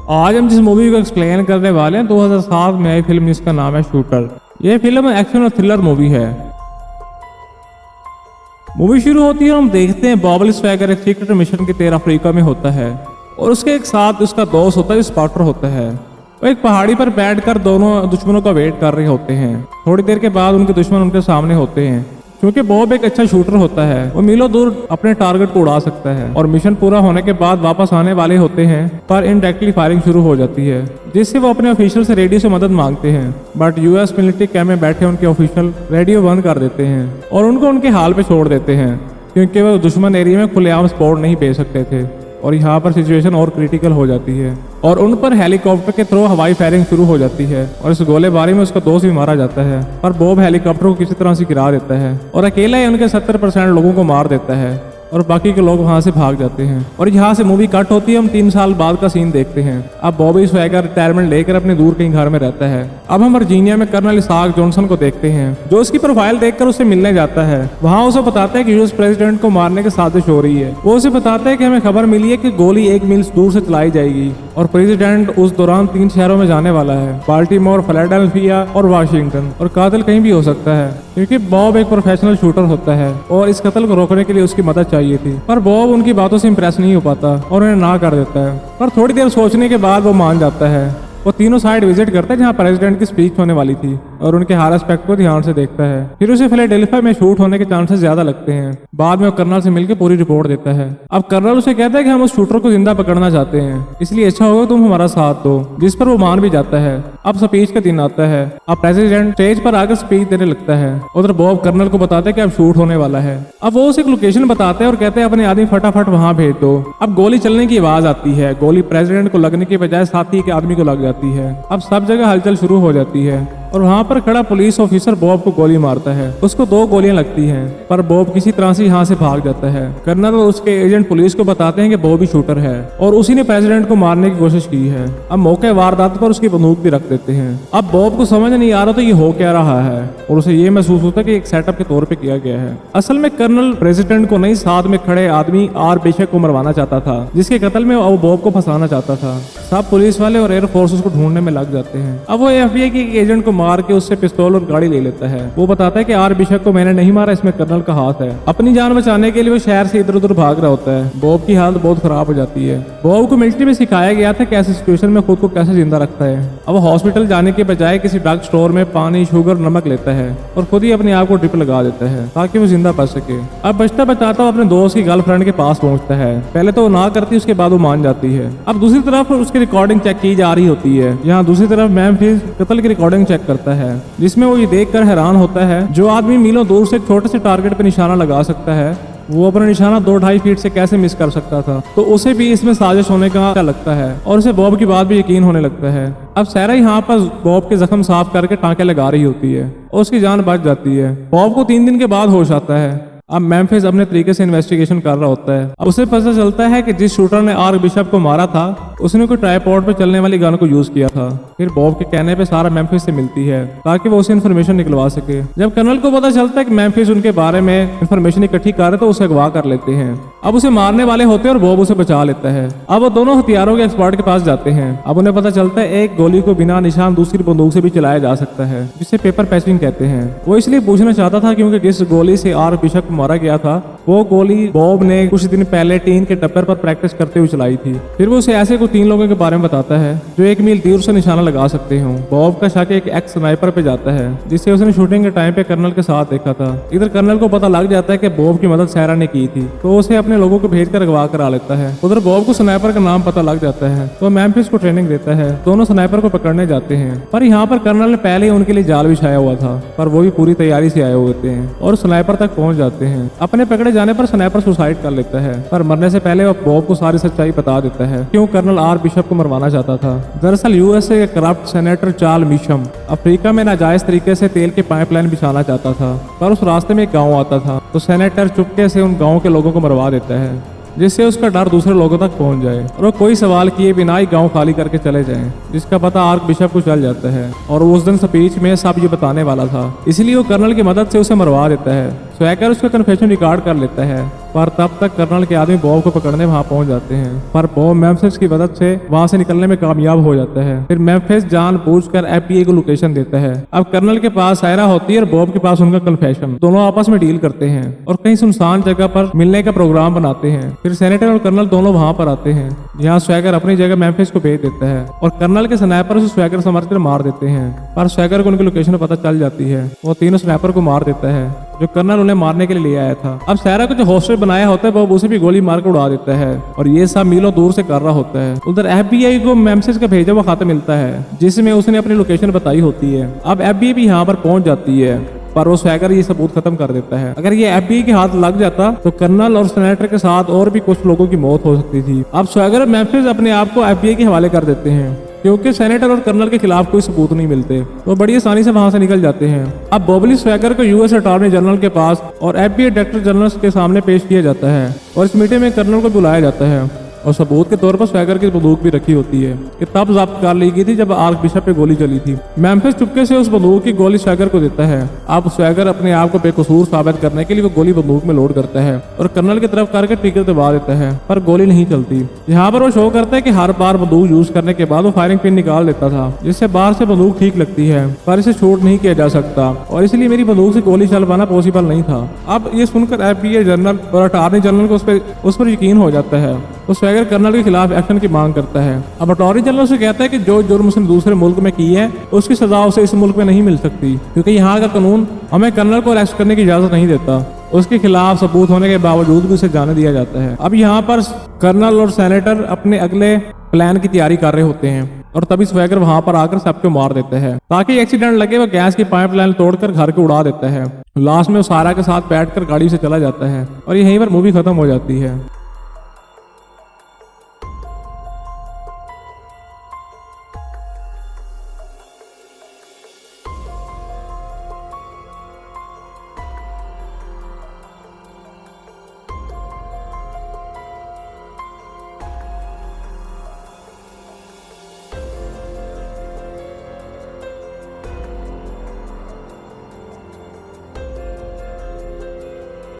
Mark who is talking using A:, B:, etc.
A: आज हम जिस मूवी को एक्सप्लेन करने वाले हैं 2007 में आई फिल्म जिसका नाम है शूटर। यह फिल्म एक्शन और थ्रिलर मूवी है। मूवी शुरू होती है और हम देखते हैं बॉब स्वैगर एक सीक्रेट मिशन की तरह अफ्रीका में होता है और उसके एक साथ उसका दोस्त होता है स्पॉटर होता है। वो एक पहाड़ी पर बैठकर दोनों दुश्मनों का वेट कर रहे होते हैं। थोड़ी देर के बाद उनके दुश्मन उनके सामने होते हैं। क्योंकि बॉब एक अच्छा शूटर होता है, वो मीलों दूर अपने टारगेट को उड़ा सकता है और मिशन पूरा होने के बाद वापस आने वाले होते हैं पर इनडायरेक्टली फायरिंग शुरू हो जाती है, जिससे वो अपने ऑफिशियल से रेडियो से मदद मांगते हैं। बट यूएस मिलिट्री कैंप में बैठे उनके ऑफिशियल रेडियो बंद कर देते हैं और उनको उनके हाल पे छोड़ देते हैं, क्योंकि वो दुश्मन एरिया में खुलेआम सपोर्ट नहीं भेज सकते थे और यहाँ पर सिचुएशन और क्रिटिकल हो जाती है और उन पर हेलीकॉप्टर के थ्रू हवाई फायरिंग शुरू हो जाती है और इस गोलेबारी में उसका दोस्त भी मारा जाता है। पर बॉब हेलीकॉप्टर को किसी तरह से गिरा देता है और अकेला ही उनके 70% लोगों को मार देता है और बाकी के लोग वहां से भाग जाते हैं। और यहाँ से मूवी कट होती है। हम 3 साल बाद का सीन देखते हैं। अब बॉबी स्वैगर रिटायरमेंट लेकर अपने दूर कहीं घर में रहता है। अब हम वर्जीनिया में कर्नल इसाक जॉनसन को देखते हैं, जो उसकी प्रोफाइल देखकर उसे मिलने जाता है। वहाँ उसे बताता है कि यूएस प्रेसिडेंट को मारने की साजिश हो रही है। वो उसे बताता है कि हमें खबर मिली है कि गोली 1 मील दूर से चलाई जाएगी और प्रेसिडेंट उस दौरान 3 शहरों में जाने वाला है, बाल्टीमोर, फिलाडेल्फिया और वाशिंगटन, और कातिल कहीं भी हो सकता है। क्योंकि बॉब एक प्रोफेशनल शूटर होता है और इस कत्ल को रोकने के लिए उसकी मदद चाहिए थी। पर बॉब उनकी बातों से इंप्रेस नहीं हो पाता और उन्हें ना कर देता है। पर थोड़ी देर सोचने के बाद वो मान जाता है। वो तीनों साइड विजिट करता है जहाँ प्रेसिडेंट की स्पीच होने वाली थी और उनके हर एस्पेक्ट को ध्यान से देखता है। फिर उसे फिलाडेल्फिया में शूट होने के चांसेस ज्यादा लगते हैं। बाद में वो कर्नल से मिलकर पूरी रिपोर्ट देता है। अब कर्नल उसे कहता है कि हम उस शूटर को जिंदा पकड़ना चाहते हैं, इसलिए अच्छा होगा तुम हमारा साथ दो, जिस पर वो मान भी जाता है। अब स्पीच का दिन आता है। अब प्रेसिडेंट स्टेज पर आकर स्पीच देने लगता है। उधर बॉब कर्नल को बताता है कि अब शूट होने वाला है। अब वो उसे एक लोकेशन बताते हैं और कहते हैं अपने आदमी फटाफट वहां भेज दो। अब गोली चलने की आवाज आती है। गोली प्रेसिडेंट को लगने की बजाय साथी के आदमी को लग जाती है। अब सब जगह हलचल शुरू हो जाती है और वहाँ पर खड़ा पुलिस ऑफिसर बॉब को गोली मारता है। उसको 2 गोलियां लगती हैं, पर बॉब किसी तरह से यहाँ से भाग जाता है। कर्नल और उसके एजेंट पुलिस को बताते हैं कि बॉब ही शूटर है और उसी ने प्रेसिडेंट को मारने की कोशिश की है। अब मौके वारदात पर उसकी बंदूक भी रख देते हैं। अब बॉब को समझ नहीं आ रहा तो ये हो क्या रहा है और उसे ये महसूस होता है कि एक सेटअप के तौर पर किया गया है। असल में कर्नल प्रेसिडेंट को नहीं, साथ में खड़े आदमी आर बिशप को मरवाना चाहता था, जिसके कत्ल में वो बॉब को फंसाना चाहता था। सब पुलिस वाले और एयरफोर्स उसको ढूंढने में लग जाते हैं। अब वो एफबीआई के एजेंट को मार के उससे पिस्तौल और गाड़ी ले लेता है। वो बताता है कि आर बिशप को मैंने नहीं मारा, इसमें कर्नल का हाथ है। अपनी जान बचाने के लिए वो शहर से इधर उधर भाग रहा होता है। बॉब की हालत बहुत खराब हो जाती है। बॉब को मिलिट्री में सिखाया गया था कैसे सिचुएशन में खुद को कैसे जिंदा रखता है। अब वो हॉस्पिटल जाने के बजाय किसी ड्रग स्टोर में पानी, शुगर, नमक लेता है और खुद ही अपने आप को ड्रिप लगा देता है ताकि वो जिंदा बच सके। अब बचता बचाता अपने दोस्त की गर्लफ्रेंड के पास पहुंचता है। पहले तो वो ना करती, उसके बाद वो मान जाती है। अब दूसरी तरफ उसकी रिकॉर्डिंग चेक की जा रही होती है। यहाँ दूसरी तरफ मेम्फिस कत्ल की रिकॉर्डिंग चेक करता है, जिसमें वो ये देखकर हैरान होता है जो आदमी मीलों दूर से छोटे से टारगेट पे निशाना लगा सकता है, वो अपना निशाना 2-2.5 फीट से कैसे मिस कर सकता था। तो उसे भी इसमें साजिश होने का लगता है और उसे बॉब की बात भी यकीन होने लगता है। अब सैरा यहाँ पर बॉब के जख्म साफ करके टाँके लगा रही होती है और उसकी जान बच जाती है। बॉब को 3 दिन के बाद होश आता है। अब मेम्फिस अपने तरीके से इन्वेस्टिगेशन कर रहा होता है। अब उसे पता चलता है कि जिस शूटर ने आर बिशप को मारा था उसने कोई ट्राइपॉड पे चलने वाली गन को यूज किया था। फिर बॉब के कहने पे सारा मेम्फिस से मिलती है ताकि वो उसे इन्फॉर्मेशन निकलवा सके। जब कर्नल को पता चलता है कि मेम्फिस उनके बारे में इन्फॉर्मेशन इकट्ठी कर रहे तो उसे अगवा कर लेते हैं। अब उसे मारने वाले होते हैं और बॉब उसे बचा लेता है। अब वो दोनों हथियारों के एक्सपर्ट के पास जाते हैं। अब उन्हें पता चलता है एक गोली को बिना निशान दूसरी बंदूक से भी चलाया जा सकता है, जिसे पेपर पैचिंग कहते हैं। वो इसलिए पूछना चाहता था क्योंकि जिस गोली से आर बिशप को मारा गया था वो गोली बॉब ने कुछ दिन पहले टीन के टप्पर पर प्रैक्टिस करते हुए चलाई थी। फिर वो उसे ऐसे कुछ 3 लोगों के बारे में बताता है जो 1 मील दूर से निशाना लगा सकते हो। बॉब का शक एक एक्स स्नाइपर पे जाता है जिसे उसने शूटिंग के टाइम पे कर्नल के साथ देखा था। इधर कर्नल को पता लग जाता है कि बॉब की मदद सैरा ने की थी, तो उसे अपने लोगों को भेजकर अगवा करा लेता है। उधर बॉब को स्नाइपर का नाम पता लग जाता है तो मेम्फिस को ट्रेनिंग देता है। दोनों स्नाइपर को पकड़ने जाते हैं, पर यहाँ पर कर्नल ने पहले ही उनके लिए जाल बिछाया हुआ था, पर वो भी पूरी तैयारी से आए होते हैं और स्नाइपर तक पहुंच जाते हैं। अपने पकड़े जाने पर स्नाइपर सुसाइड कर लेता है, पर मरने से पहले वो बॉब को सारी सच्चाई बता देता है क्यों कर्नल आर बिशप को मरवाना चाहता था। दरअसल यूएसए के करप्ट सेनेटर चार्ल्स मीशम अफ्रीका में नाजायज तरीके से तेल के पाइपलाइन बिछाना चाहता था, पर उस रास्ते में एक गांव आता था तो सेनेटर चुपके से उन गांव के लोगों को मरवा देता है, जिससे उसका डर दूसरे लोगों तक पहुंच जाए और वो कोई सवाल किए बिना ही गांव खाली करके चले जाएं, जिसका पता आर्क बिशप को चल जाता है और उस दिन स्पीच में सब ये बताने वाला था, इसलिए वो कर्नल की मदद से उसे मरवा देता है। स्वैगर उसका कन्फेशन रिकॉर्ड कर लेता है, पर तब तक कर्नल के आदमी बॉब को पकड़ने वहां पहुंच जाते हैं। पर बॉब मेम्फिस की मदद से वहां से निकलने में कामयाब हो जाता है। फिर मेम्फिस जानबूझकर FBI को लोकेशन देता है। अब कर्नल के पास सायरा होती है और बॉब के पास उनका कन्फेशन। दोनों आपस में डील करते हैं और कहीं सुनसान जगह पर मिलने का प्रोग्राम बनाते हैं। फिर सेनेटर और कर्नल दोनों वहां पर आते हैं, जहाँ स्वैगर अपनी जगह मेम्फिस को भेज देता है और कर्नल के स्नाइपर उसे स्वैगर समझकर मार देते हैं। पर स्वैगर को उनकी लोकेशन पता चल जाती है। वो तीनों स्नाइपर को मार देता है जो कर्नल उन्हें मारने के लिए ले आया था। अब सायरा को जो हॉस्टल बनाया होता है वो उसे भी गोली मार कर उड़ा देता है और ये सब मीलों दूर से कर रहा होता है। उधर FBI को मेम्फिस का भेजा हुआ खाता मिलता है जिसमें उसने अपनी लोकेशन बताई होती है। अब FBI भी यहाँ पर पहुंच जाती है, पर वो स्वैगर ये सबूत खत्म कर देता है। अगर ये FBI के हाथ लग जाता तो कर्नल और सेनेटर के साथ और भी कुछ लोगों की मौत हो सकती थी। अब स्वैगर और मेम्फिस अपने आप को FBI के हवाले कर देते हैं क्योंकि सेनेटर और कर्नल के खिलाफ कोई सबूत नहीं मिलते। वो बड़ी आसानी से वहां से निकल जाते हैं। अब बॉबली स्वैगर को US अटॉर्नी जनरल के पास और FBI डायरेक्टर जनरल के सामने पेश किया जाता है और इस मीटिंग में कर्नल को बुलाया जाता है और सबूत के तौर पर स्वैगर की बंदूक भी रखी होती है कि तब जब्त कर ली गई थी जब आर्क बिशप पे गोली चली थी। मेम्फिस चुपके से उस बंदूक की गोली स्वैगर को देता है। अब स्वैगर अपने आप को बेकसूर साबित करने के लिए वो गोली बंदूक में लोड करता है और कर्नल की तरफ करके ट्रिगर दबा देता है, पर गोली नहीं चलती। यहाँ पर वो शो करता है कि हर बार बंदूक यूज करने के बाद वो फायरिंग पिन निकाल लेता था, जिससे बाहर से बंदूक ठीक लगती है, पर इसे शूट नहीं किया जा सकता और इसलिए मेरी बंदूक से गोली चलवाना पॉसिबल नहीं था। अब ये सुनकर FBI जनरल और अटॉर्नी जनरल को उस पर यकीन हो जाता है। तो स्वैगर कर्नल के खिलाफ एक्शन की मांग करता है। अब अटॉर्नी जनरल से कहता है कि जो जुर्म उसने दूसरे मुल्क में की है उसकी सजा उसे इस मुल्क में नहीं मिल सकती, क्योंकि यहाँ का कानून हमें कर्नल को अरेस्ट करने की इजाजत नहीं देता। उसके खिलाफ सबूत होने के बावजूद भी उसे जाने दिया जाता है। अब यहाँ पर कर्नल और सेनेटर अपने अगले प्लान की तैयारी कर रहे होते हैं और तभी स्वैगर वहां पर आकर सबको मार देता है ताकि एक्सीडेंट लगे। वो गैस की पाइपलाइन तोड़कर घर को उड़ा देता है। लास्ट में वो सारा के साथ बैठकर गाड़ी से चला जाता है और यहीं पर मूवी खत्म हो जाती है।